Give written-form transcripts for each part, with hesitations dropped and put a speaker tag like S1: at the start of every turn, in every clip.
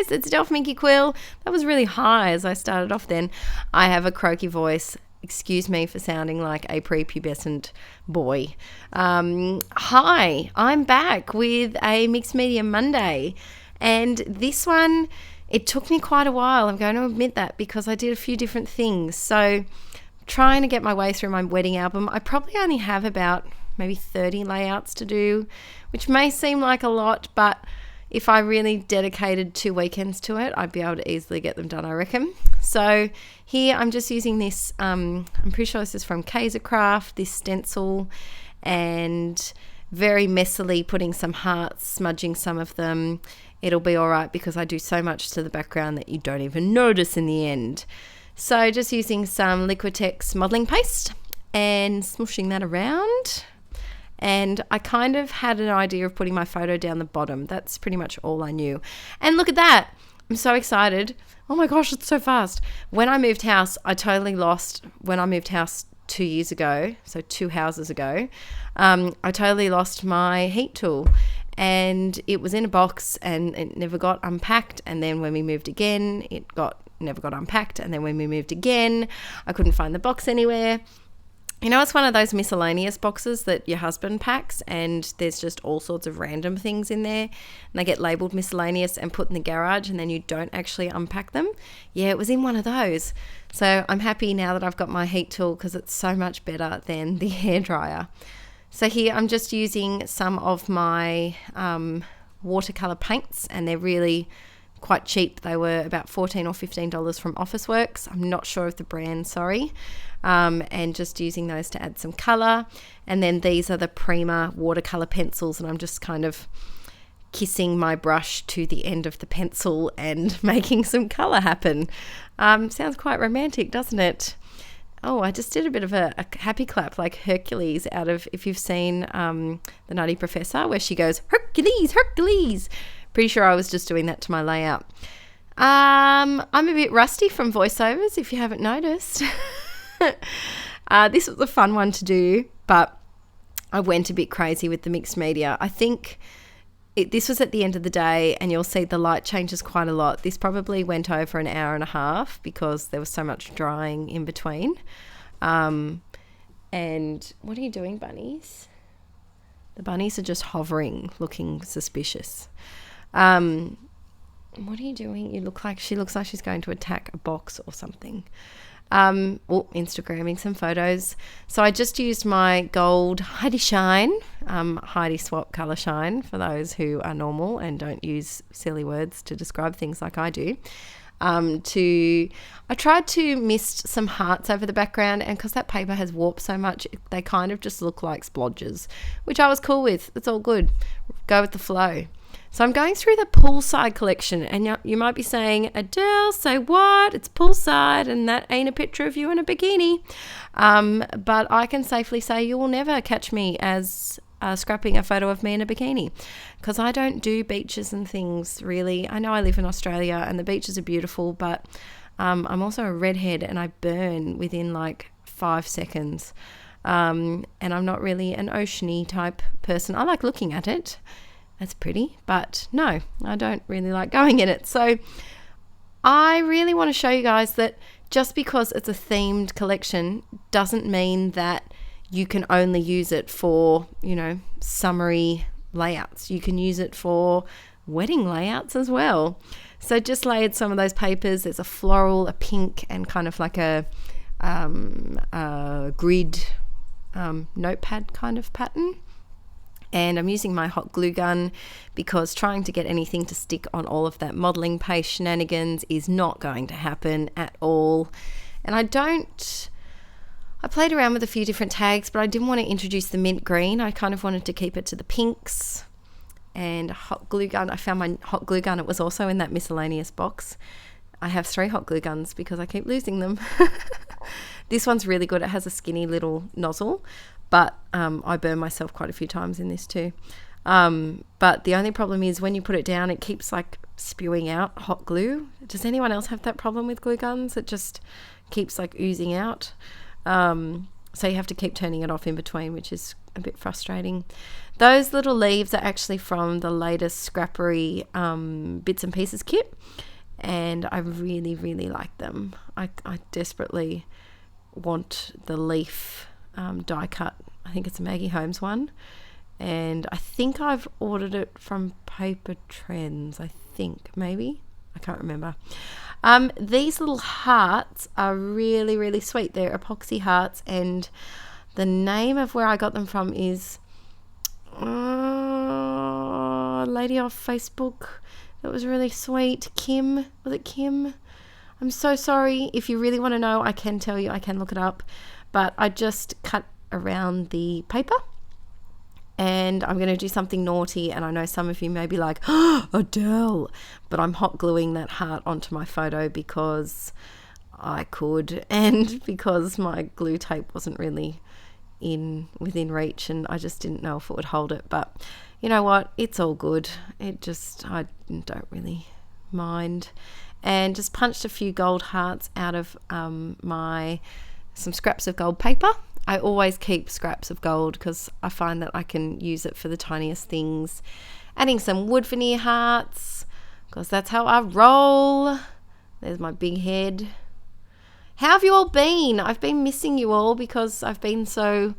S1: guys, it's Inkie Quill. That was really high as I started off then. I have a croaky voice. Excuse me for sounding like a prepubescent boy. Hi, I'm back with a Mixed Media Monday. And this one, it took me quite a while. I'm going to admit that because I did a few different things. So trying to get my way through my wedding album, I probably only have about maybe 30 layouts to do, which may seem like a lot, but if I really dedicated 2 weekends to it, I'd be able to easily get them done, I reckon. So here I'm just using this, I'm pretty sure this is from Kaisercraft, this stencil, and very messily putting some hearts, smudging some of them. It'll be all right because I do so much to the background that you don't even notice in the end. So just using some Liquitex modelling paste and smooshing that around. And I kind of had an idea of putting my photo down the bottom. That's pretty much all I knew. And look at that. I'm so excited. Oh my gosh, it's so fast. When I moved house, I totally lost, when I moved house 2 years ago, so 2 houses ago, I totally lost my heat tool. And it was in a box and it never got unpacked. And then when we moved again, it never got unpacked. And then when we moved again, I couldn't find the box anywhere. You know, it's one of those miscellaneous boxes that your husband packs and there's just all sorts of random things in there and they get labelled miscellaneous and put in the garage and then you don't actually unpack them. Yeah, it was in one of those. So I'm happy now that I've got my heat tool because it's so much better than the hairdryer. So here I'm just using some of my watercolour paints and they're really quite cheap. They were about $14 or $15 from Officeworks. I'm not sure of the brand, sorry. And just using those to add some colour. And then these are the Prima watercolour pencils and I'm just kind of kissing my brush to the end of the pencil and making some colour happen. Sounds quite romantic, doesn't it? Oh, I just did a bit of a happy clap like Hercules out of, if you've seen The Nutty Professor, where she goes, Hercules, Hercules. Pretty sure I was just doing that to my layout. I'm a bit rusty from voiceovers, if you haven't noticed. This was a fun one to do, but I went a bit crazy with the mixed media. I think this was at the end of the day, and you'll see the light changes quite a lot. This probably went over an hour and a half because there was so much drying in between. And what are you doing, bunnies? The bunnies are just hovering, looking suspicious. What are you doing? She looks like she's going to attack a box or something. Instagramming some photos. So I just used my gold Heidi Shine, Heidi Swap Colour Shine for those who are normal and don't use silly words to describe things like I do. I tried to mist some hearts over the background, and because that paper has warped so much, they kind of just look like splodges, which I was cool with. It's all good. Go with the flow. So I'm going through the poolside collection, and you might be saying, Adele, say what? It's poolside, and that ain't a picture of you in a bikini. But I can safely say you will never catch me as scrapping a photo of me in a bikini, because I don't do beaches and things really. I know I live in Australia, and the beaches are beautiful, but I'm also a redhead, and I burn within like 5 seconds. And I'm not really an oceany type person. I like looking at it. That's pretty, but no, I don't really like going in it. So I really want to show you guys that just because it's a themed collection doesn't mean that you can only use it for, summery layouts. You can use it for wedding layouts as well. So just layered some of those papers. There's a floral, a pink, and kind of like a grid notepad kind of pattern. And I'm using my hot glue gun because trying to get anything to stick on all of that modelling paste shenanigans is not going to happen at all. And I played around with a few different tags, but I didn't want to introduce the mint green. I kind of wanted to keep it to the pinks. And a hot glue gun, I found my hot glue gun. It was also in that miscellaneous box. I have 3 hot glue guns because I keep losing them. This one's really good. It has a skinny little nozzle. But I burn myself quite a few times in this too. But the only problem is when you put it down, it keeps like spewing out hot glue. Does anyone else have that problem with glue guns? It just keeps like oozing out. So you have to keep turning it off in between, which is a bit frustrating. Those little leaves are actually from the latest Scrappery Bits and Pieces kit, and I really, really like them. I desperately want the leaf die cut. I think it's a Maggie Holmes one, and I think I've ordered it from Paper Trends. I think, maybe, I can't remember. These little hearts are really, really sweet. They're epoxy hearts, and the name of where I got them from is a lady off Facebook that was really sweet. Kim, was it Kim? I'm so sorry. If you really want to know, I can tell you. I can look it up. But I just cut around the paper, and I'm going to do something naughty, and I know some of you may be like, oh, Adele, but I'm hot gluing that heart onto my photo because I could, and because my glue tape wasn't really within reach, and I just didn't know if it would hold it. But you know what, it's all good. I don't really mind. And just punched a few gold hearts out of some scraps of gold paper. I always keep scraps of gold because I find that I can use it for the tiniest things. Adding some wood veneer hearts because that's how I roll. There's my big head. How have you all been? I've been missing you all because I've been so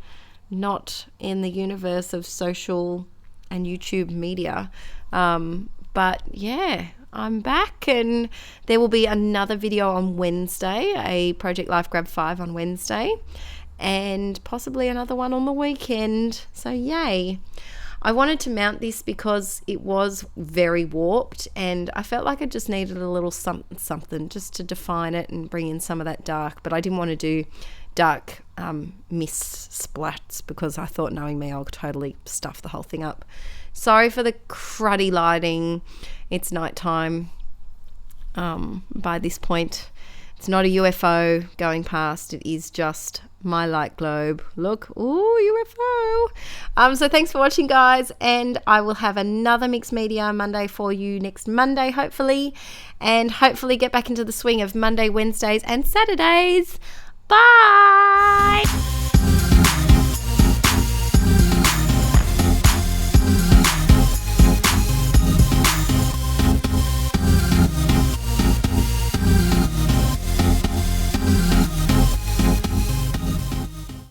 S1: not in the universe of social and YouTube media. But yeah, I'm back, and there will be another video on Wednesday, a Project Life Grab 5 on Wednesday, and possibly another one on the weekend. So yay. I wanted to mount this because it was very warped, and I felt like I just needed a little something just to define it and bring in some of that dark, but I didn't want to do dark mist splats because I thought, knowing me, I'll totally stuff the whole thing up. Sorry for the cruddy lighting. It's nighttime by this point. It's not a UFO going past. It is just my light globe. Look, ooh, UFO. So thanks for watching, guys, and I will have another Mixed Media Monday for you next Monday, hopefully, and hopefully get back into the swing of Monday, Wednesdays, and Saturdays. Bye.